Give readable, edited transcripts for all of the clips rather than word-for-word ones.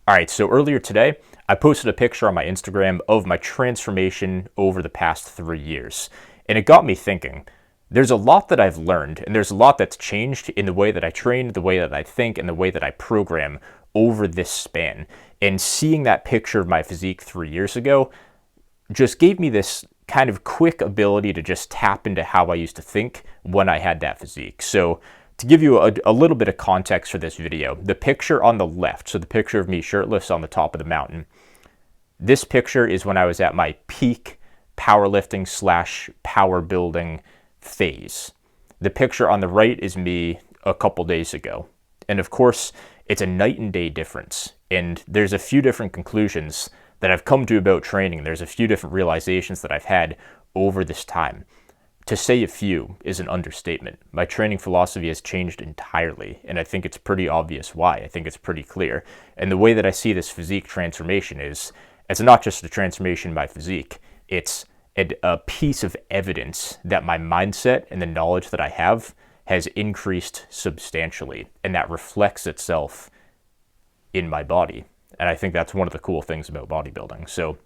All right, so earlier today, I posted a picture on my Instagram of my transformation over the past 3 years. And it got me thinking, there's a lot that I've learned, and there's a lot that's changed in the way that I train, the way that I think, and the way that I program over this span. And seeing that picture of my physique 3 years ago just gave me this kind of quick ability to just tap into how I used to think when I had that physique. So to give you a little bit of context for this video, the picture on the left, so the picture of me shirtless on the top of the mountain, this picture is when I was at my peak powerlifting / power building phase. The picture on the right is me a couple days ago. And of course, it's a night and day difference. And there's a few different conclusions that I've come to about training. There's a few different realizations that I've had over this time. To say a few is an understatement. My training philosophy has changed entirely, and I think it's pretty obvious why. I think it's pretty clear. And the way that I see this physique transformation is, it's not just a transformation in my physique, it's a piece of evidence that my mindset and the knowledge that I have has increased substantially, and that reflects itself in my body. And I think that's one of the cool things about bodybuilding. So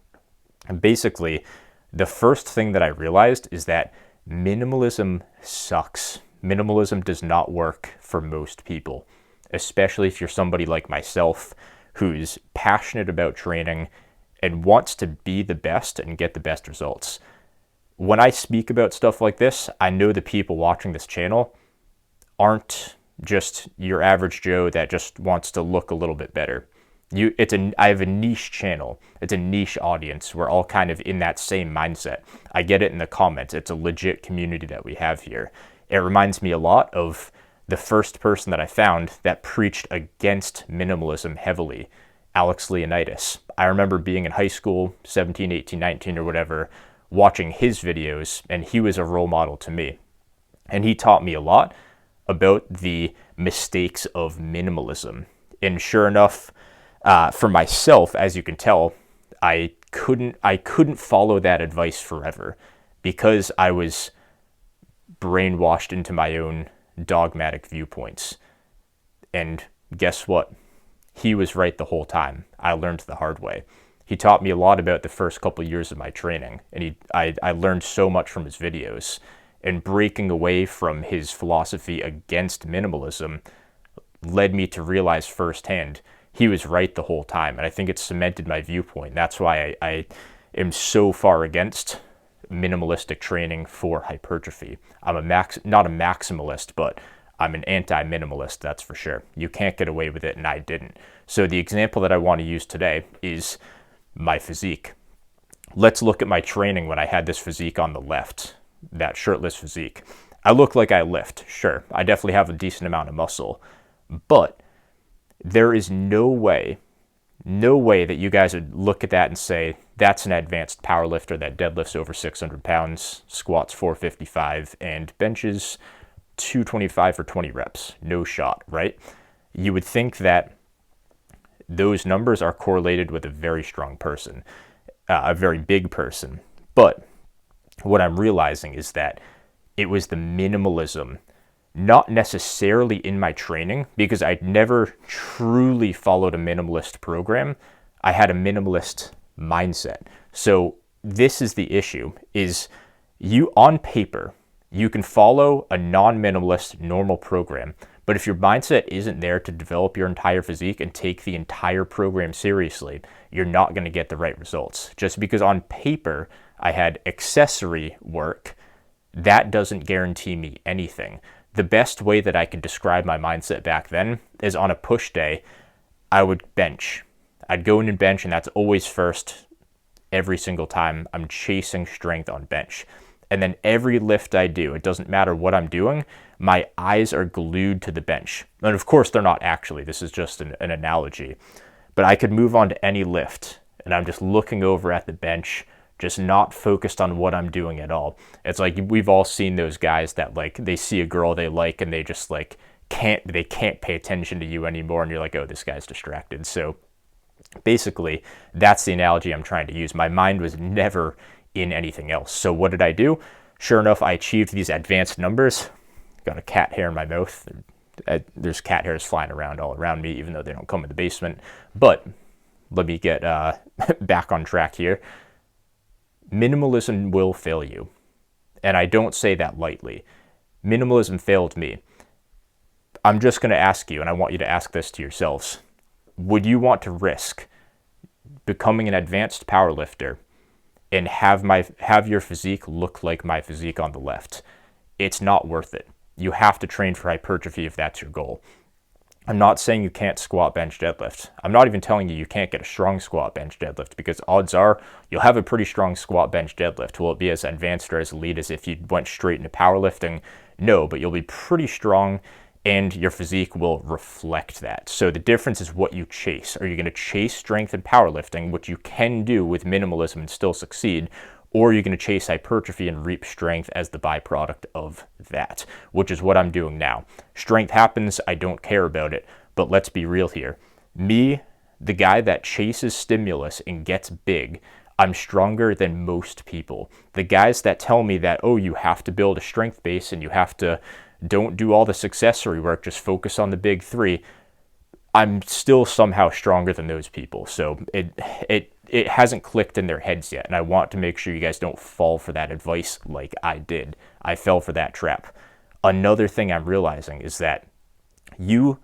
basically, the first thing that I realized is that minimalism sucks. Minimalism does not work for most people, especially if you're somebody like myself who's passionate about training and wants to be the best and get the best results. When I speak about stuff like this, I know the people watching this channel aren't just your average Joe that just wants to look a little bit better. I have a niche channel. It's a niche audience. We're all kind of in that same mindset. I get it in the comments. It's a legit community that we have here. It reminds me a lot of the first person that I found that preached against minimalism heavily, Alex Leonidas. I remember being in high school, 17, 18, 19 or whatever, watching his videos, and he was a role model to me. And he taught me a lot about the mistakes of minimalism. And sure enough, for myself, as you can tell, I couldn't follow that advice forever because I was brainwashed into my own dogmatic viewpoints. And guess what? He was right the whole time. I learned the hard way. He taught me a lot about the first couple of years of my training, and I learned so much from his videos. And breaking away from his philosophy against minimalism led me to realize firsthand he was right the whole time. And I think it cemented my viewpoint. That's why I am so far against minimalistic training for hypertrophy. I'm not a maximalist, but I'm an anti-minimalist, that's for sure. You can't get away with it, and I didn't. So the example that I want to use today is my physique. Let's look at my training when I had this physique on the left, that shirtless physique. I look like I lift, sure. I definitely have a decent amount of muscle, but there is no way that you guys would look at that and say, that's an advanced powerlifter that deadlifts over 600 pounds, squats 455, and benches 225 for 20 reps. No shot, right? You would think that those numbers are correlated with a very strong person, a very big person. But what I'm realizing is that it was the minimalism, not necessarily in my training, because I'd never truly followed a minimalist program. I had a minimalist mindset. So this is the issue, is you on paper, you can follow a non-minimalist normal program, but if your mindset isn't there to develop your entire physique and take the entire program seriously, you're not going to get the right results. Just because on paper I had accessory work, that doesn't guarantee me anything. The best way that I could describe my mindset back then is on a push day, I would bench. I'd go in and bench, and that's always first every single time. I'm chasing strength on bench. And then every lift I do, it doesn't matter what I'm doing, my eyes are glued to the bench. And of course, they're not actually. This is just an analogy. But I could move on to any lift, and I'm just looking over at the bench, just not focused on what I'm doing at all. It's like we've all seen those guys that like they see a girl they like and they just like can't pay attention to you anymore, and you're like, oh, this guy's distracted. So basically, that's the analogy I'm trying to use. My mind was never in anything else. So what did I do? Sure enough, I achieved these advanced numbers. Got a cat hair in my mouth. There's cat hairs flying around all around me, even though they don't come in the basement. But let me get back on track here. Minimalism will fail you. And I don't say that lightly. Minimalism failed me. I'm just going to ask you, and I want you to ask this to yourselves. Would you want to risk becoming an advanced powerlifter and have your physique look like my physique on the left? It's not worth it. You have to train for hypertrophy if that's your goal. I'm not saying you can't squat, bench, deadlift. I'm not even telling you can't get a strong squat, bench, deadlift, because odds are you'll have a pretty strong squat, bench, deadlift. Will it be as advanced or as elite as if you went straight into powerlifting? No, but you'll be pretty strong and your physique will reflect that. So the difference is what you chase. Are you going to chase strength in powerlifting, which you can do with minimalism and still succeed, or are you going to chase hypertrophy and reap strength as the byproduct of that, which is what I'm doing now. Strength happens, I don't care about it, but let's be real here. Me, the guy that chases stimulus and gets big, I'm stronger than most people. The guys that tell me that, oh, you have to build a strength base and you have to, don't do all this accessory work, just focus on the big three, I'm still somehow stronger than those people. So it hasn't clicked in their heads yet, and I want to make sure you guys don't fall for that advice like I did. I fell for that trap. Another thing I'm realizing is that you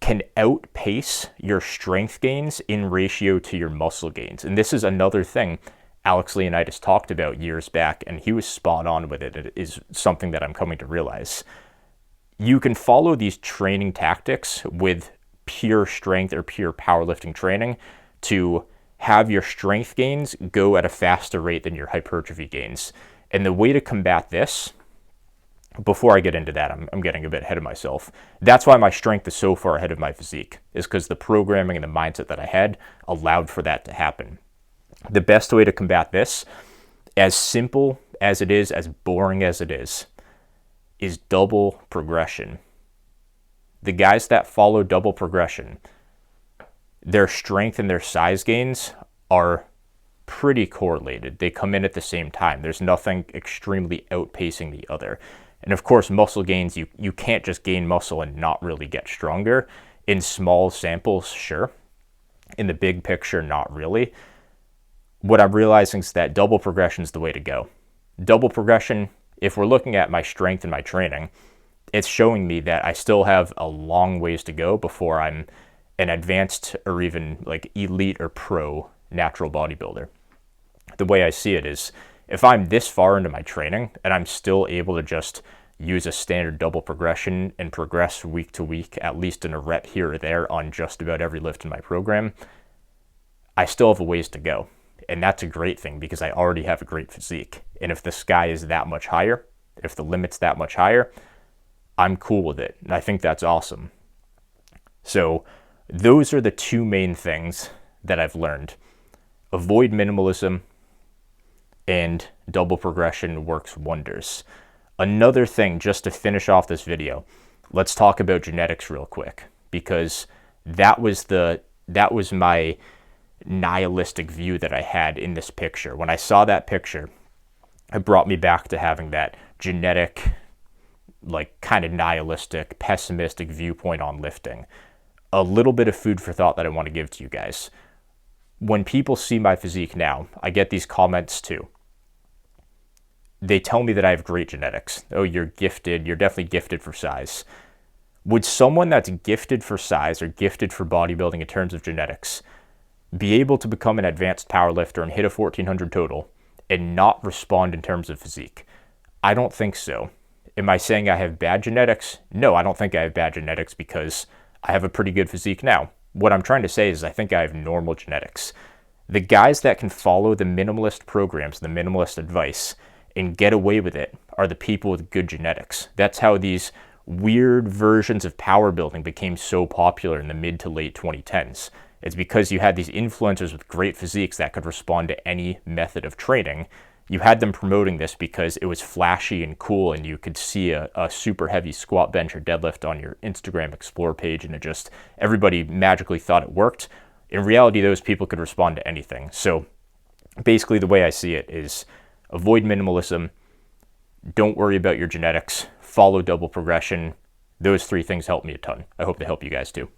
can outpace your strength gains in ratio to your muscle gains. And this is another thing Alex Leonidas talked about years back, and he was spot on with it. It is something that I'm coming to realize. You can follow these training tactics with pure strength or pure powerlifting training to have your strength gains go at a faster rate than your hypertrophy gains. And the way to combat this, before I get into that, I'm getting a bit ahead of myself. That's why my strength is so far ahead of my physique, is because the programming and the mindset that I had allowed for that to happen. The best way to combat this, as simple as it is, as boring as it is double progression. The guys that follow double progression, their strength and their size gains are pretty correlated. They come in at the same time. There's nothing extremely outpacing the other. And of course, muscle gains, you can't just gain muscle and not really get stronger. In small samples, sure. In the big picture, not really. What I'm realizing is that double progression is the way to go. Double progression, if we're looking at my strength and my training, it's showing me that I still have a long ways to go before I'm an advanced or even like elite or pro natural bodybuilder. The way I see it is, if I'm this far into my training and I'm still able to just use a standard double progression and progress week to week, at least in a rep here or there on just about every lift in my program, I still have a ways to go. And that's a great thing because I already have a great physique. And if the sky is that much higher, if the limit's that much higher, I'm cool with it. And I think that's awesome. So those are the two main things that I've learned. Avoid minimalism, and double progression works wonders. Another thing, just to finish off this video, let's talk about genetics real quick, because that was my nihilistic view that I had in this picture. When I saw that picture, it brought me back to having that genetic, like kind of nihilistic, pessimistic viewpoint on lifting. A little bit of food for thought that I want to give to you guys. When people see my physique now, I get these comments too. They tell me that I have great genetics. Oh, you're gifted. You're definitely gifted for size. Would someone that's gifted for size or gifted for bodybuilding in terms of genetics be able to become an advanced powerlifter and hit a 1400 total and not respond in terms of physique? I don't think so. Am I saying I have bad genetics? No, I don't think I have bad genetics because I have a pretty good physique now. What I'm trying to say is I think I have normal genetics. The guys that can follow the minimalist programs, the minimalist advice, and get away with it are the people with good genetics. That's how these weird versions of power building became so popular in the mid to late 2010s. It's because you had these influencers with great physiques that could respond to any method of training. You had them promoting this because it was flashy and cool, and you could see a super heavy squat, bench, or deadlift on your Instagram Explore page, and everybody magically thought it worked. In reality, those people could respond to anything. So basically the way I see it is avoid minimalism, don't worry about your genetics, follow double progression. Those three things help me a ton. I hope they help you guys too.